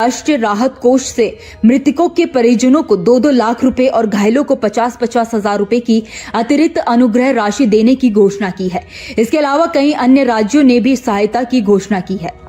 राष्ट्रीय राहत कोष से मृतकों के परिजनों को 2-2 लाख रुपए और घायलों को 50-50 हजार रुपए की अतिरिक्त अनुग्रह राशि देने की घोषणा की है। इसके अलावा कई अन्य राज्यों ने भी सहायता की घोषणा की है।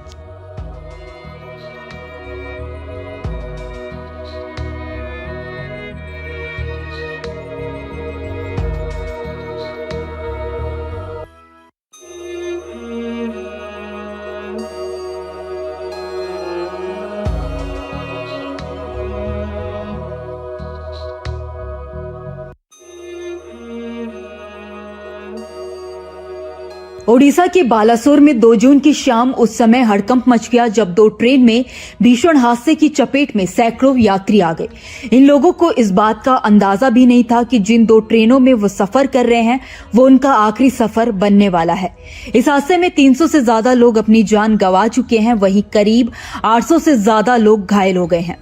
ओडिशा के बालासोर में 2 जून की शाम उस समय हड़कंप मच गया जब 2 ट्रेन में भीषण हादसे की चपेट में सैकड़ों यात्री आ गए। इन लोगों को इस बात का अंदाजा भी नहीं था कि जिन 2 ट्रेनों में वो सफर कर रहे हैं वो उनका आखिरी सफर बनने वाला है। इस हादसे में 300 से ज्यादा लोग अपनी जान गंवा चुके हैं, वहीं करीब 800 से ज्यादा लोग घायल हो गए हैं।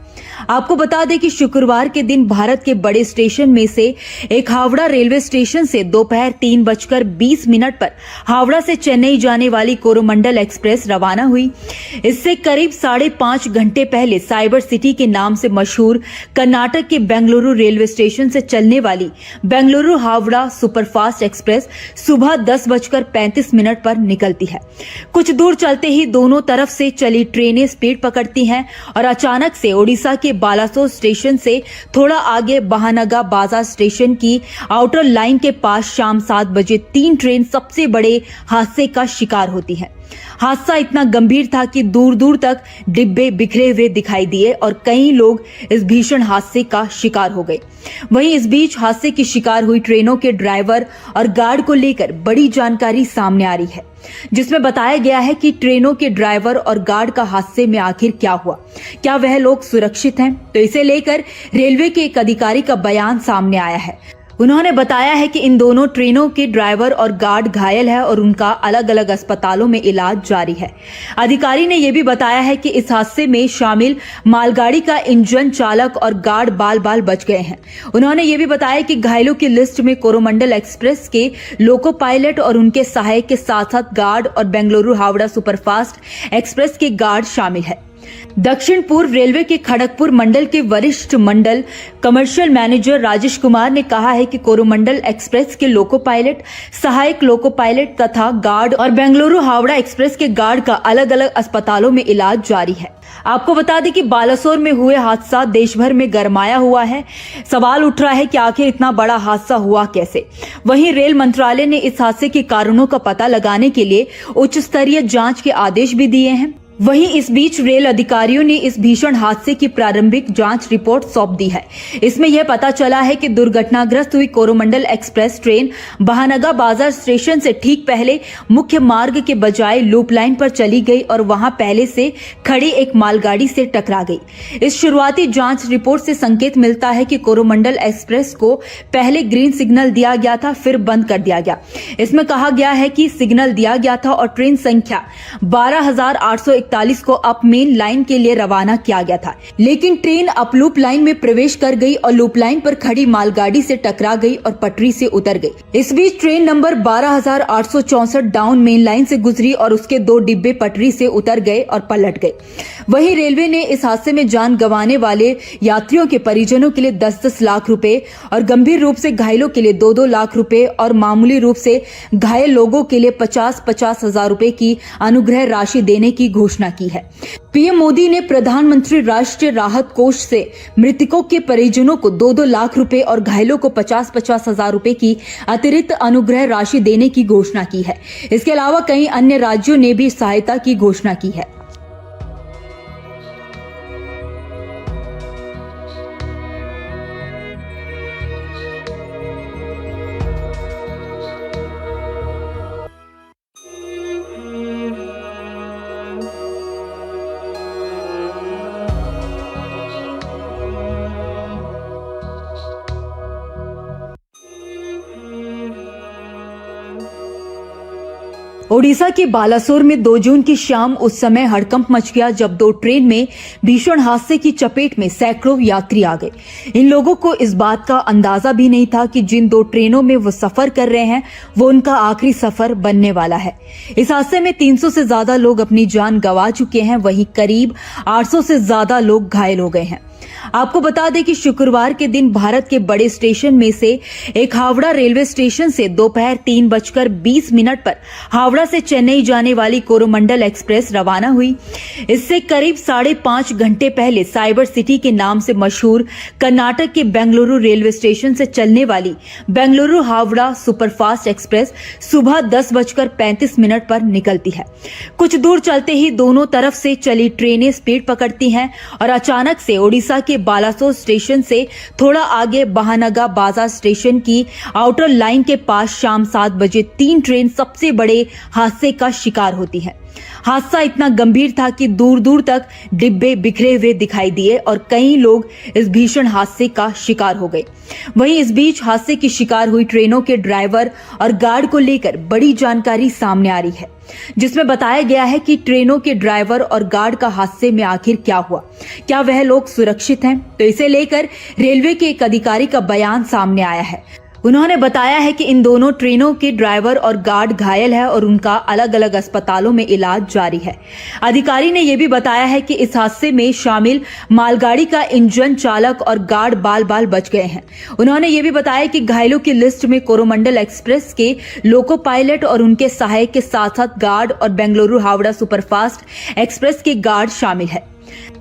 आपको बता दें कि शुक्रवार के दिन भारत के बड़े स्टेशन में से एक हावड़ा रेलवे स्टेशन से दोपहर 3:20 पर हावड़ा से चेन्नई जाने वाली कोरोमंडल एक्सप्रेस रवाना हुई। इससे करीब 5.5 घंटे पहले साइबर सिटी के नाम से मशहूर कर्नाटक के बेंगलुरु रेलवे स्टेशन से चलने वाली बेंगलुरु हावड़ा सुपरफास्ट एक्सप्रेस सुबह 10:35 पर निकलती है। कुछ दूर चलते ही दोनों तरफ से चली ट्रेनें स्पीड पकड़ती हैं और अचानक से ओडिशा के बालासोर स्टेशन से थोड़ा आगे बहानगा बाजार स्टेशन की आउटर लाइन के पास शाम 7 बजे 3 ट्रेन सबसे बड़े हादसे का शिकार होती है। हादसा इतना गंभीर था कि दूर दूर तक डिब्बे बिखरे हुए दिखाई दिए और कई लोग इस भीषण हादसे का शिकार हो गए। वहीं इस बीच हादसे की शिकार हुई ट्रेनों के ड्राइवर और गार्ड को लेकर बड़ी जानकारी सामने आ रही है, जिसमें बताया गया है कि ट्रेनों के ड्राइवर और गार्ड का हादसे में आखिर क्या हुआ, क्या वह लोग सुरक्षित हैं? तो इसे लेकर रेलवे के एक अधिकारी का बयान सामने आया है। उन्होंने बताया है कि इन दोनों ट्रेनों के ड्राइवर और गार्ड घायल है और उनका अलग अलग अस्पतालों में इलाज जारी है। अधिकारी ने यह भी बताया है कि इस हादसे में शामिल मालगाड़ी का इंजन चालक और गार्ड बाल बाल बच गए हैं। उन्होंने ये भी बताया कि घायलों की लिस्ट में कोरोमंडल एक्सप्रेस के लोको पायलट और उनके सहायक के साथ साथ गार्ड और बेंगलुरु हावड़ा सुपरफास्ट एक्सप्रेस के गार्ड शामिल है। दक्षिण पूर्व रेलवे के खड़गपुर मंडल के वरिष्ठ मंडल कमर्शियल मैनेजर राजेश कुमार ने कहा है कि कोरोमंडल एक्सप्रेस के लोको पायलट, सहायक लोको पायलट तथा गार्ड और बेंगलुरु हावड़ा एक्सप्रेस के गार्ड का अलग अलग अस्पतालों में इलाज जारी है। आपको बता दें कि बालासोर में हुए हादसा देश भर में गरमाया हुआ है। सवाल उठ रहा है कि आखिर इतना बड़ा हादसा हुआ कैसे। वहीं रेल मंत्रालय ने इस हादसे के कारणों का पता लगाने के लिए उच्च स्तरीय जांच के आदेश भी दिए हैं। वहीं इस बीच रेल अधिकारियों ने इस भीषण हादसे की प्रारंभिक जांच रिपोर्ट सौंप दी है। इसमें यह पता चला है कि दुर्घटनाग्रस्त हुई कोरोमंडल एक्सप्रेस ट्रेन बहानगा बाजार स्टेशन से ठीक पहले मुख्य मार्ग के बजाय लूप लाइन पर चली गई और वहां पहले से खड़ी एक मालगाड़ी से टकरा गई। इस शुरुआती जांच रिपोर्ट से संकेत मिलता है कि कोरोमंडल एक्सप्रेस को पहले ग्रीन सिग्नल दिया गया था, फिर बंद कर दिया गया। इसमें कहा गया है कि सिग्नल दिया गया था और ट्रेन संख्या 12,841 को अप मेन लाइन के लिए रवाना किया गया था, लेकिन ट्रेन अप लूप लाइन में प्रवेश कर गई और लूप लाइन पर खड़ी मालगाड़ी से टकरा गई और पटरी से उतर गई। इस बीच train number 12,864 down main line से गुजरी और उसके 2 डिब्बे पटरी से उतर गए और पलट गए। वहीं रेलवे ने इस हादसे में जान गंवाने वाले यात्रियों के परिजनों के लिए 10-10 लाख रुपए और गंभीर रूप से घायलों के लिए 2-2 लाख रुपए और मामूली रूप से घायल लोगों के लिए 50-50 हजार रुपए की अनुग्रह राशि देने की घोषणा की है। पीएम मोदी ने प्रधानमंत्री राष्ट्रीय राहत कोष से मृतकों के परिजनों को 2-2 लाख रुपए और घायलों को 50-50 हजार रुपए की अतिरिक्त अनुग्रह राशि देने की घोषणा की है। इसके अलावा कई अन्य राज्यों ने भी सहायता की घोषणा की है। ओडिशा के बालासोर में 2 जून की शाम उस समय हड़कंप मच गया जब दो ट्रेन में भीषण हादसे की चपेट में सैकड़ों यात्री आ गए। इन लोगों को इस बात का अंदाजा भी नहीं था कि जिन 2 ट्रेनों में वो सफर कर रहे हैं वो उनका आखिरी सफर बनने वाला है। इस हादसे में 300 से ज्यादा लोग अपनी जान गंवा चुके हैं, वहीं करीब 800 से ज्यादा लोग घायल हो गए हैं। आपको बता दें कि शुक्रवार के दिन भारत के बड़े स्टेशन में से एक हावड़ा रेलवे स्टेशन से दोपहर 3:20 पर हावड़ा से चेन्नई जाने वाली कोरोमंडल एक्सप्रेस रवाना हुई। इससे करीब 5.5 घंटे पहले साइबर सिटी के नाम से मशहूर कर्नाटक के बेंगलुरु रेलवे स्टेशन से चलने वाली बेंगलुरु हावड़ा सुपरफास्ट एक्सप्रेस सुबह 10:35 पर निकलती है। कुछ दूर चलते ही दोनों तरफ से चली ट्रेनें स्पीड पकड़ती हैं और अचानक से ओडिशा के बालासोर स्टेशन से थोड़ा आगे बहानगा बाजार स्टेशन की आउटर लाइन के पास शाम 7 बजे 3 ट्रेन सबसे बड़े हादसे का शिकार होती है। हादसा इतना गंभीर था कि दूर दूर तक डिब्बे बिखरे हुए दिखाई दिए और कई लोग इस भीषण हादसे का शिकार हो गए। वहीं इस बीच हादसे की शिकार हुई ट्रेनों के ड्राइवर और गार्ड को लेकर बड़ी जानकारी सामने आ रही है, जिसमें बताया गया है कि ट्रेनों के ड्राइवर और गार्ड का हादसे में आखिर क्या हुआ, क्या वह लोग सुरक्षित हैं? तो इसे लेकर रेलवे के एक अधिकारी का बयान सामने आया है। उन्होंने बताया है कि इन दोनों ट्रेनों के ड्राइवर और गार्ड घायल है और उनका अलग अलग अस्पतालों में इलाज जारी है। अधिकारी ने यह भी बताया है कि इस हादसे में शामिल मालगाड़ी का इंजन चालक और गार्ड बाल बाल बच गए हैं। उन्होंने ये भी बताया कि घायलों की लिस्ट में कोरोमंडल एक्सप्रेस के लोको पायलट और उनके सहायक के साथ साथ गार्ड और बेंगलुरु हावड़ा सुपरफास्ट एक्सप्रेस के गार्ड शामिल है।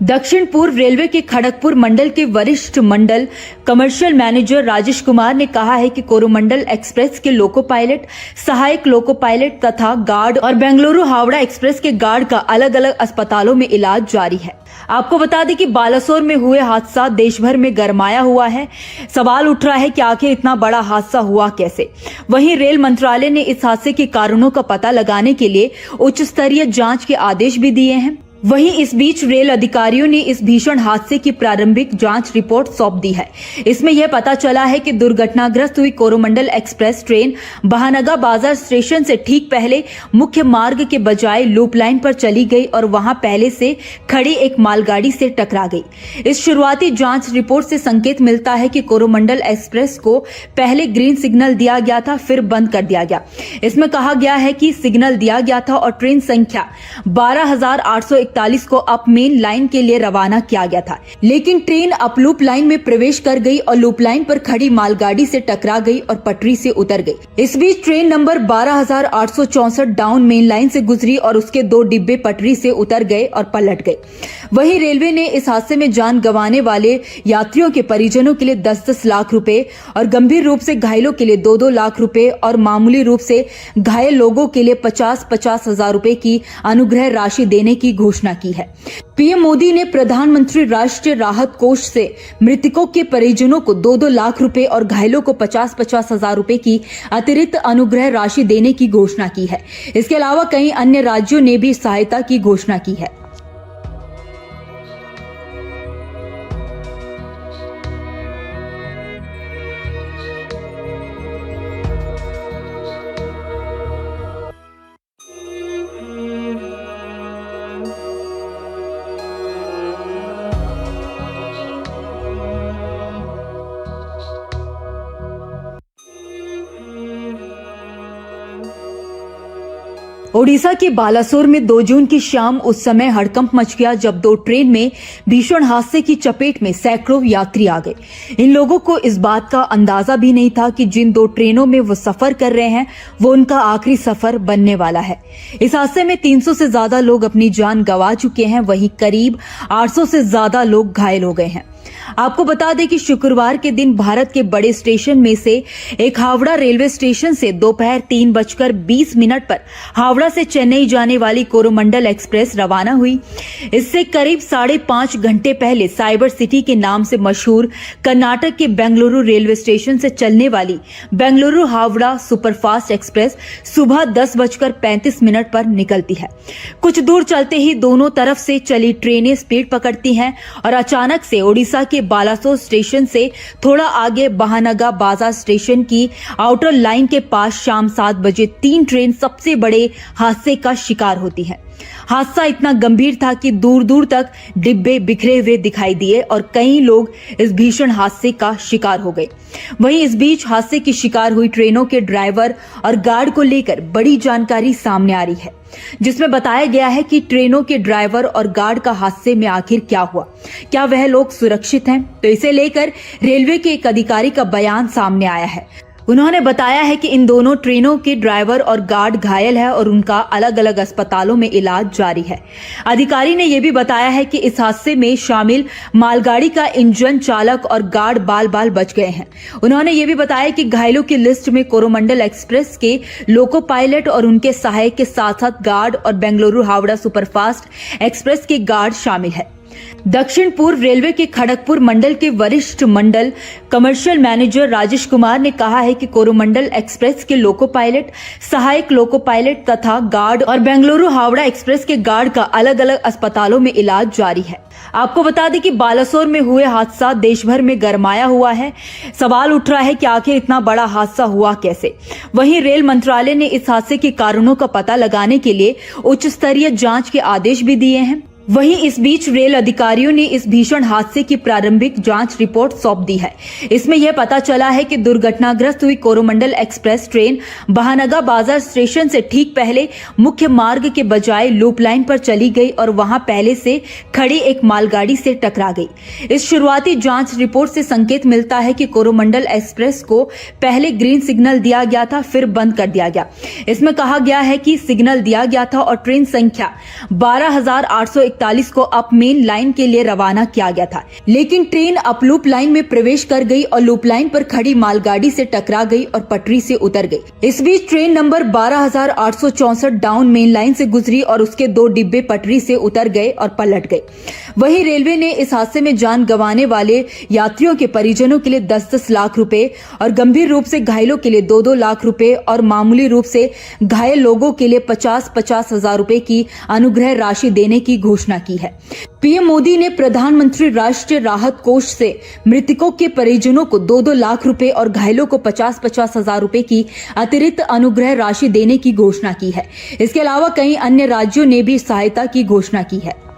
दक्षिण पूर्व रेलवे के खड़गपुर मंडल के वरिष्ठ मंडल कमर्शियल मैनेजर राजेश कुमार ने कहा है कि कोरोमंडल एक्सप्रेस के लोको पायलट, सहायक लोको पायलट तथा गार्ड और बेंगलुरु हावड़ा एक्सप्रेस के गार्ड का अलग अलग अस्पतालों में इलाज जारी है। आपको बता दें कि बालासोर में हुए हादसा देश भर में गरमाया हुआ है। सवाल उठ रहा है कि आखिर इतना बड़ा हादसा हुआ कैसे। वहीं रेल मंत्रालय ने इस हादसे के कारणों का पता लगाने के लिए उच्च स्तरीय जांच के आदेश भी दिए हैं। वहीं इस बीच रेल अधिकारियों ने इस भीषण हादसे की प्रारंभिक जांच रिपोर्ट सौंप दी है। इसमें यह पता चला है कि दुर्घटनाग्रस्त हुई कोरोमंडल एक्सप्रेस ट्रेन बहानगा बाजार स्टेशन से ठीक पहले मुख्य मार्ग के बजाय लूप लाइन पर चली गई और वहां पहले से खड़ी एक मालगाड़ी से टकरा गई। इस शुरुआती जांच रिपोर्ट से संकेत मिलता है कि कोरोमंडल एक्सप्रेस को पहले ग्रीन सिग्नल दिया गया था, फिर बंद कर दिया गया। इसमें कहा गया है कि सिग्नल दिया गया था और ट्रेन संख्या 12,841 को अप मेन लाइन के लिए रवाना किया गया था, लेकिन ट्रेन अप लूप लाइन में प्रवेश कर गई और लूप लाइन पर खड़ी मालगाड़ी से टकरा गई और पटरी से उतर गई। इस बीच train number 12,864 down main line से गुजरी और उसके 2 डिब्बे पटरी से उतर गए और पलट गए। वहीं रेलवे ने इस हादसे में जान गंवाने वाले यात्रियों के परिजनों के लिए 10-10 लाख रुपए और गंभीर रूप से घायलों के लिए 2-2 लाख रुपए और मामूली रूप से घायल लोगों के लिए 50-50 हजार रुपए की अनुग्रह राशि देने की घोषणा की है। पीएम मोदी ने प्रधानमंत्री राष्ट्रीय राहत कोष से मृतकों के परिजनों को 2-2 लाख रुपए और घायलों को 50-50 हजार रुपए की अतिरिक्त अनुग्रह राशि देने की घोषणा की है। इसके अलावा कई अन्य राज्यों ने भी सहायता की घोषणा की है। ओडिशा के बालासोर में 2 जून की शाम उस समय हड़कंप मच गया जब 2 ट्रेन में भीषण हादसे की चपेट में सैकड़ों यात्री आ गए। इन लोगों को इस बात का अंदाजा भी नहीं था कि जिन 2 ट्रेनों में वो सफर कर रहे हैं वो उनका आखिरी सफर बनने वाला है। इस हादसे में 300 से ज्यादा लोग अपनी जान गंवा चुके हैं, वहीं करीब 800 से ज्यादा लोग घायल हो गए हैं। आपको बता दें कि शुक्रवार के दिन भारत के बड़े स्टेशन में से एक हावड़ा रेलवे स्टेशन से दोपहर 3:20 पर हावड़ा से चेन्नई जाने वाली कोरोमंडल एक्सप्रेस रवाना हुई। इससे करीब 5.5 घंटे पहले साइबर सिटी के नाम से मशहूर कर्नाटक के बेंगलुरु रेलवे स्टेशन से चलने वाली बेंगलुरु हावड़ा सुपरफास्ट एक्सप्रेस सुबह 10:35 पर निकलती है। कुछ दूर चलते ही दोनों तरफ से चली ट्रेनें स्पीड पकड़ती हैं और अचानक से ओडिशा के के बालासोर स्टेशन से थोड़ा आगे बहानगा बाजार स्टेशन की आउटर लाइन के पास शाम 7 बजे 3 ट्रेन सबसे बड़े हादसे का शिकार होती है। हादसा इतना गंभीर था कि दूर दूर तक डिब्बे बिखरे हुए दिखाई दिए और कई लोग इस भीषण हादसे का शिकार हो गए। वहीं इस बीच हादसे की शिकार हुई ट्रेनों के ड्राइवर और गार्ड को लेकर बड़ी जानकारी सामने आ रही है, जिसमें बताया गया है कि ट्रेनों के ड्राइवर और गार्ड का हादसे में आखिर क्या हुआ, क्या वह लोग सुरक्षित हैं? तो इसे लेकर रेलवे के एक अधिकारी का बयान सामने आया है। उन्होंने बताया है कि इन दोनों ट्रेनों के ड्राइवर और गार्ड घायल है और उनका अलग अलग अस्पतालों में इलाज जारी है। अधिकारी ने यह भी बताया है कि इस हादसे में शामिल मालगाड़ी का इंजन चालक और गार्ड बाल बाल बच गए हैं। उन्होंने ये भी बताया कि घायलों की लिस्ट में कोरोमंडल एक्सप्रेस के लोको पायलट और उनके सहायक के साथ साथ गार्ड और बेंगलुरु हावड़ा सुपरफास्ट एक्सप्रेस के गार्ड शामिल है। दक्षिण पूर्व रेलवे के खड़गपुर मंडल के वरिष्ठ मंडल कमर्शियल मैनेजर राजेश कुमार ने कहा है कि कोरोमंडल एक्सप्रेस के लोको पायलट, सहायक लोको पायलट तथा गार्ड और बेंगलुरु हावड़ा एक्सप्रेस के गार्ड का अलग अलग अस्पतालों में इलाज जारी है। आपको बता दें कि बालासोर में हुए हादसा देश भर में गरमाया हुआ है। सवाल उठ रहा है कि आखिर इतना बड़ा हादसा हुआ कैसे। वहीं रेल मंत्रालय ने इस हादसे के कारणों का पता लगाने के लिए उच्च स्तरीय जांच के आदेश भी दिए हैं। वहीं इस बीच रेल अधिकारियों ने इस भीषण हादसे की प्रारंभिक जांच रिपोर्ट सौंप दी है। इसमें यह पता चला है कि दुर्घटनाग्रस्त हुई कोरोमंडल एक्सप्रेस ट्रेन बहानगा बाजार स्टेशन से ठीक पहले मुख्य मार्ग के बजाय लूप लाइन पर चली गई और वहां पहले से खड़ी एक मालगाड़ी से टकरा गई। इस शुरुआती जांच रिपोर्ट से संकेत मिलता है कि कोरोमंडल एक्सप्रेस को पहले ग्रीन सिग्नल दिया गया था, फिर बंद कर दिया गया। इसमें कहा गया है कि सिग्नल दिया गया था और ट्रेन संख्या 12,841 को अप मेन लाइन के लिए रवाना किया गया था, लेकिन ट्रेन अप लूप लाइन में प्रवेश कर गई और लूप लाइन पर खड़ी मालगाड़ी से टकरा गई और पटरी से उतर गई। इस बीच train number 12,864 down main line से गुजरी और उसके 2 डिब्बे पटरी से उतर गए और पलट गए। वहीं रेलवे ने इस हादसे में जान गंवाने वाले यात्रियों के परिजनों के लिए 10-10 लाख रुपए और गंभीर रूप से घायलों के लिए 2-2 लाख रुपए और मामूली रूप से घायल लोगों के लिए 50-50 हजार रुपए की अनुग्रह राशि देने की घोषणा की है। पीएम मोदी ने प्रधानमंत्री राष्ट्रीय राहत कोष से मृतकों के परिजनों को 2-2 लाख रुपए और घायलों को 50-50 हजार रुपए की अतिरिक्त अनुग्रह राशि देने की घोषणा की है। इसके अलावा कई अन्य राज्यों ने भी सहायता की घोषणा की है।